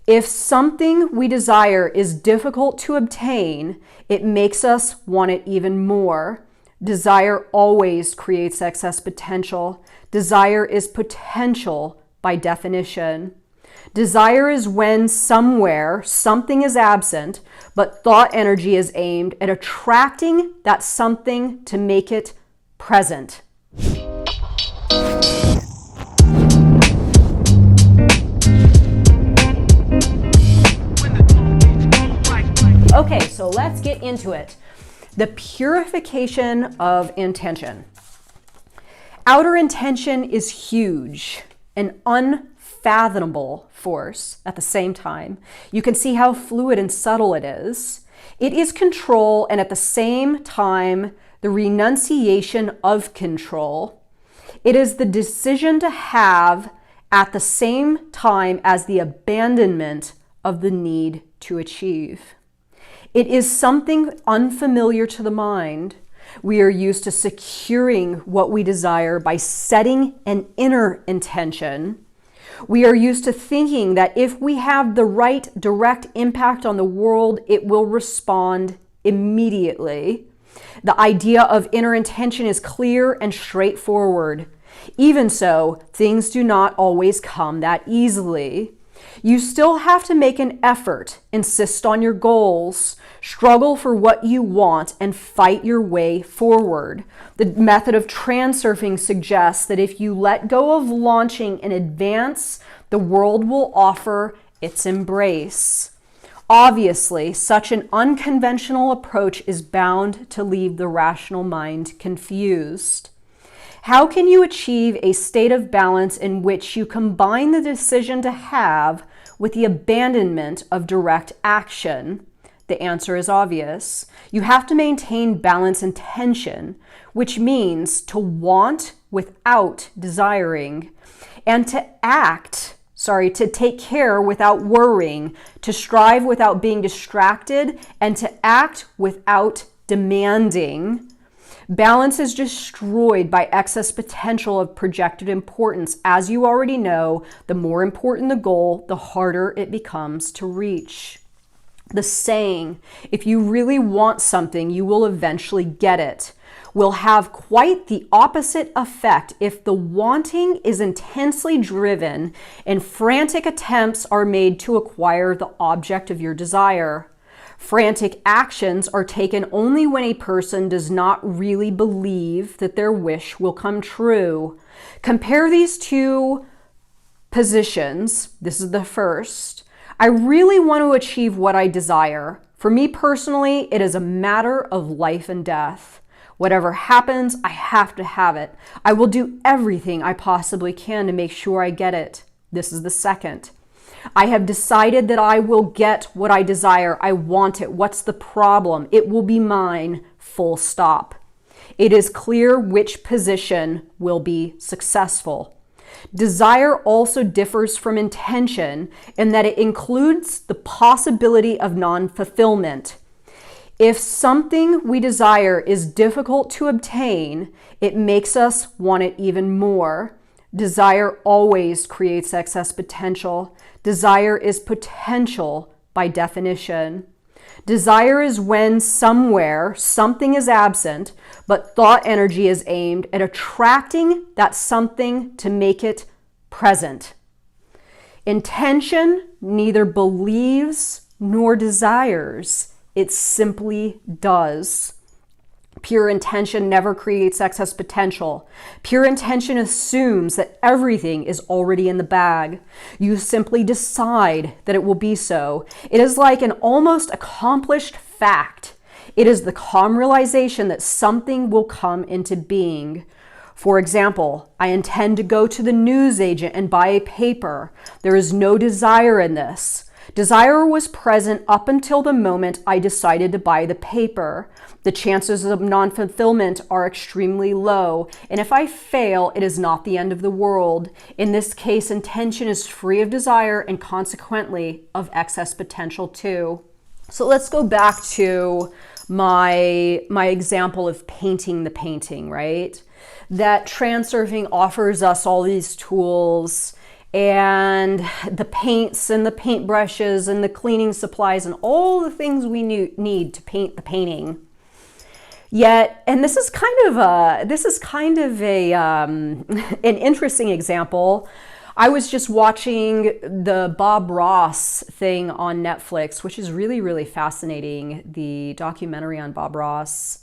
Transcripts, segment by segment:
If something we desire is difficult to obtain, it makes us want it even more. Desire always creates excess potential. Desire is potential by definition. Desire is when somewhere something is absent, but thought energy is aimed at attracting that something to make it present. Okay, so let's get into it. The purification of intention. Outer intention is huge, an unfathomable force at the same time. You can see how fluid and subtle it is. It is control, and at the same time, the renunciation of control. It is the decision to have at the same time as the abandonment of the need to achieve. It is something unfamiliar to the mind. We are used to securing what we desire by setting an inner intention. We are used to thinking that if we have the right direct impact on the world, it will respond immediately. The idea of inner intention is clear and straightforward. Even so, things do not always come that easily. You still have to make an effort, insist on your goals, struggle for what you want, and fight your way forward. The method of transurfing suggests that if you let go of launching in advance, the world will offer its embrace. Obviously, such an unconventional approach is bound to leave the rational mind confused. How can you achieve a state of balance in which you combine the decision to have with the abandonment of direct action? The answer is obvious. You have to maintain balance and tension, which means to want without desiring, and to take care without worrying, to strive without being distracted, and to act without demanding. Balance is destroyed by excess potential of projected importance. As you already know, the more important the goal, the harder it becomes to reach. The saying, if you really want something, you will eventually get it, will have quite the opposite effect if the wanting is intensely driven and frantic attempts are made to acquire the object of your desire. Frantic actions are taken only when a person does not really believe that their wish will come true. Compare these two positions. This is the first. I really want to achieve what I desire. For me personally, it is a matter of life and death. Whatever happens, I have to have it. I will do everything I possibly can to make sure I get it. This is the second. I have decided that I will get what I desire. I want it. What's the problem? It will be mine, full stop. It is clear which position will be successful. Desire also differs from intention in that it includes the possibility of non-fulfillment. If something we desire is difficult to obtain, it makes us want it even more. Desire always creates excess potential. Desire is potential by definition. Desire is when somewhere something is absent, but thought energy is aimed at attracting that something to make it present. Intention neither believes nor desires. It simply does. Pure intention never creates excess potential. Pure intention assumes that everything is already in the bag. You simply decide that it will be so. It is like an almost accomplished fact. It is the calm realization that something will come into being. For example, I intend to go to the newsagent and buy a paper. There is no desire in this. Desire was present up until the moment I decided to buy the paper. The chances of non-fulfillment are extremely low, and if I fail, it is not the end of the world. In this case, intention is free of desire and consequently of excess potential too. So let's go back to my example of painting the painting, right? That transurfing offers us all these tools and the paints and the paintbrushes and the cleaning supplies and all the things we need to paint the painting. Yet, and this is kind of a an interesting example. I was just watching the Bob Ross thing on Netflix, which is really, really fascinating, the documentary on Bob Ross.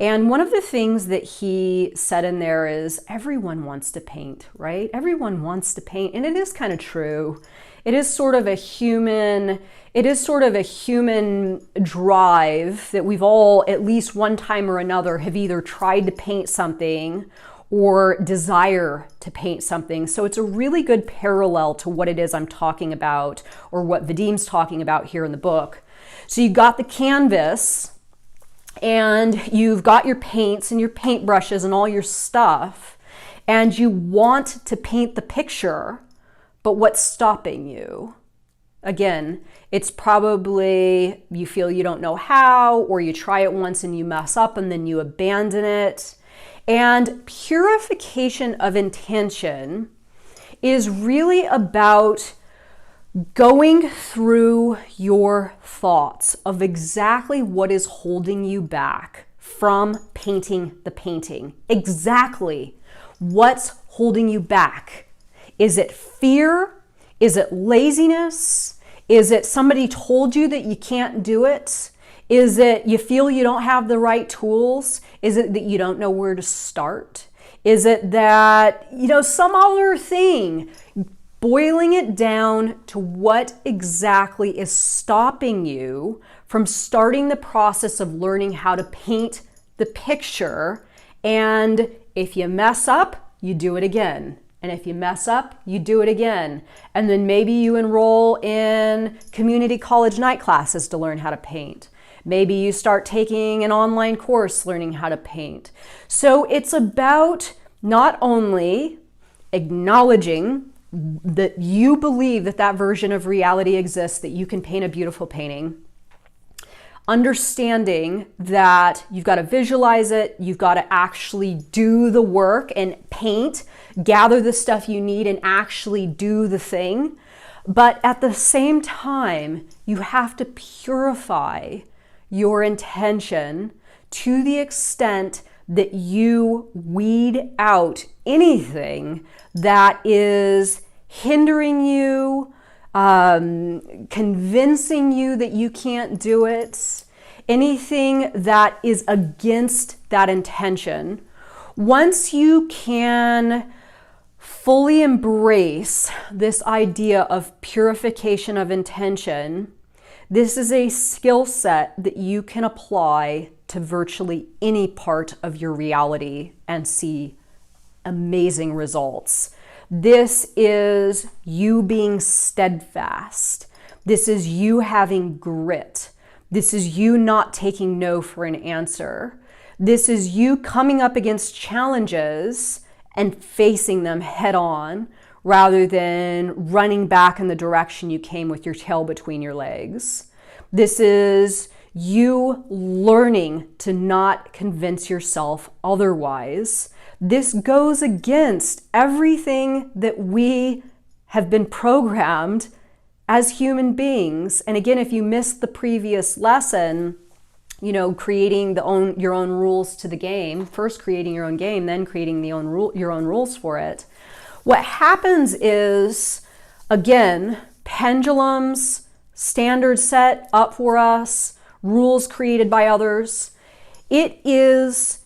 And one of the things that he said in there is everyone wants to paint, right? Everyone wants to paint. And it is kind of true. It is sort of a human drive that we've all, at least one time or another, have either tried to paint something or desire to paint something. So it's a really good parallel to what it is I'm talking about, or what Vadim's talking about here in the book. So you got the canvas, and you've got your paints and your paintbrushes and all your stuff, and you want to paint the picture, but what's stopping you? Again, it's probably you feel you don't know how, or you try it once and you mess up and then you abandon it. And purification of intention is really about going through your thoughts of exactly what is holding you back from painting the painting. Exactly what's holding you back. Is it fear? Is it laziness? Is it somebody told you that you can't do it? Is it you feel you don't have the right tools? Is it that you don't know where to start? Is it that, some other thing? Boiling it down to what exactly is stopping you from starting the process of learning how to paint the picture. And if you mess up, you do it again. And if you mess up, you do it again. And then maybe you enroll in community college night classes to learn how to paint. Maybe you start taking an online course learning how to paint. So it's about not only acknowledging that you believe that version of reality exists, that you can paint a beautiful painting, understanding that you've got to visualize it, you've got to actually do the work and paint, gather the stuff you need and actually do the thing. But at the same time, you have to purify your intention to the extent that you weed out anything that is hindering you, convincing you that you can't do it, anything that is against that intention. Once you can fully embrace this idea of purification of intention, this is a skill set that you can apply to virtually any part of your reality and see amazing results. This is you being steadfast. This is you having grit. This is you not taking no for an answer. This is you coming up against challenges and facing them head on rather than running back in the direction you came with your tail between your legs. This is you learning to not convince yourself otherwise. This goes against everything that we have been programmed as human beings. And again, if you missed the previous lesson, creating your own rules to the game, first creating your own game, then creating your own rules for it. What happens is, again, pendulums, standards set up for us, rules created by others. It is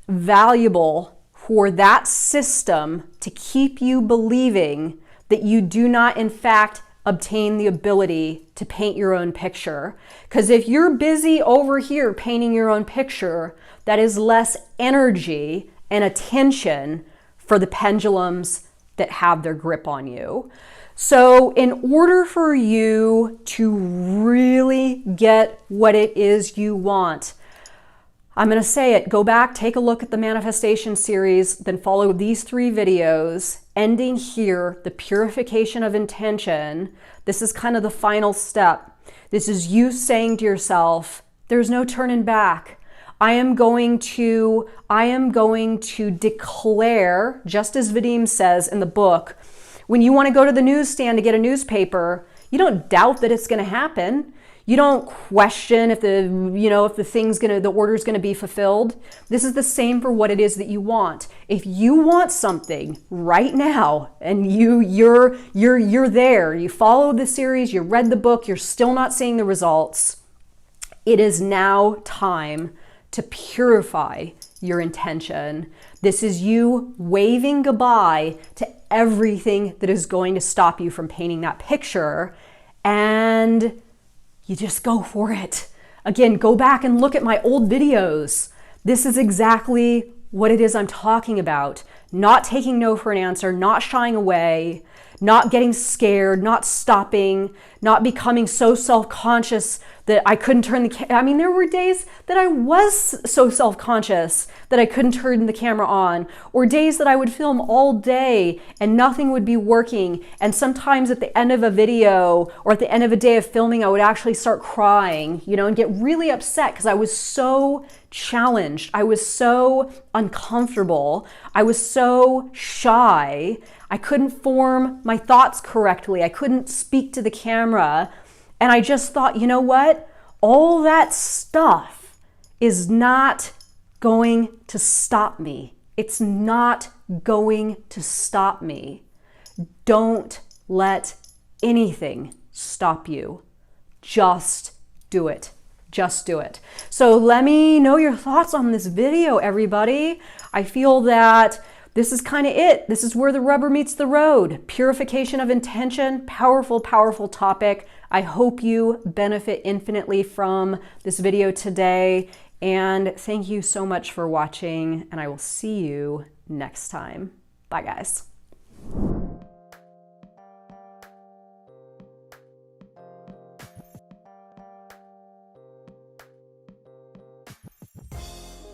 valuable for that system to keep you believing that you do not, in fact, obtain the ability to paint your own picture. Because if you're busy over here painting your own picture, that is less energy and attention for the pendulums that have their grip on you. So in order for you to really get what it is you want, I'm going to say it, go back, take a look at the manifestation series, then follow these 3 videos, ending here, the purification of intention. This is kind of the final step. This is you saying to yourself, there's no turning back. I am going to declare, just as Vadim says in the book, when you want to go to the newsstand to get a newspaper, you don't doubt that it's going to happen. You don't question if the order's going to be fulfilled. This is the same for what it is that you want. If you want something right now and you're there, you followed the series, you read the book, you're still not seeing the results, it is now time to purify your intention. This is you waving goodbye to everything that is going to stop you from painting that picture, and you just go for it. Again, go back and look at my old videos. This is exactly what it is I'm talking about. Not taking no for an answer, not shying away, not getting scared, not stopping, not becoming so self-conscious that I couldn't turn the camera. I mean, there were days that I was so self-conscious that I couldn't turn the camera on, or days that I would film all day and nothing would be working. And sometimes at the end of a video or at the end of a day of filming, I would actually start crying, and get really upset because I was so challenged. I was so uncomfortable. I was so shy. I couldn't form my thoughts correctly. I couldn't speak to the camera. And I just thought, you know what? All that stuff is not going to stop me. It's not going to stop me. Don't let anything stop you. Just do it. Just do it. So let me know your thoughts on this video, everybody. I feel that this is kind of it. This is where the rubber meets the road. Purification of intention, powerful, powerful topic. I hope you benefit infinitely from this video today. And thank you so much for watching, and I will see you next time. Bye, guys.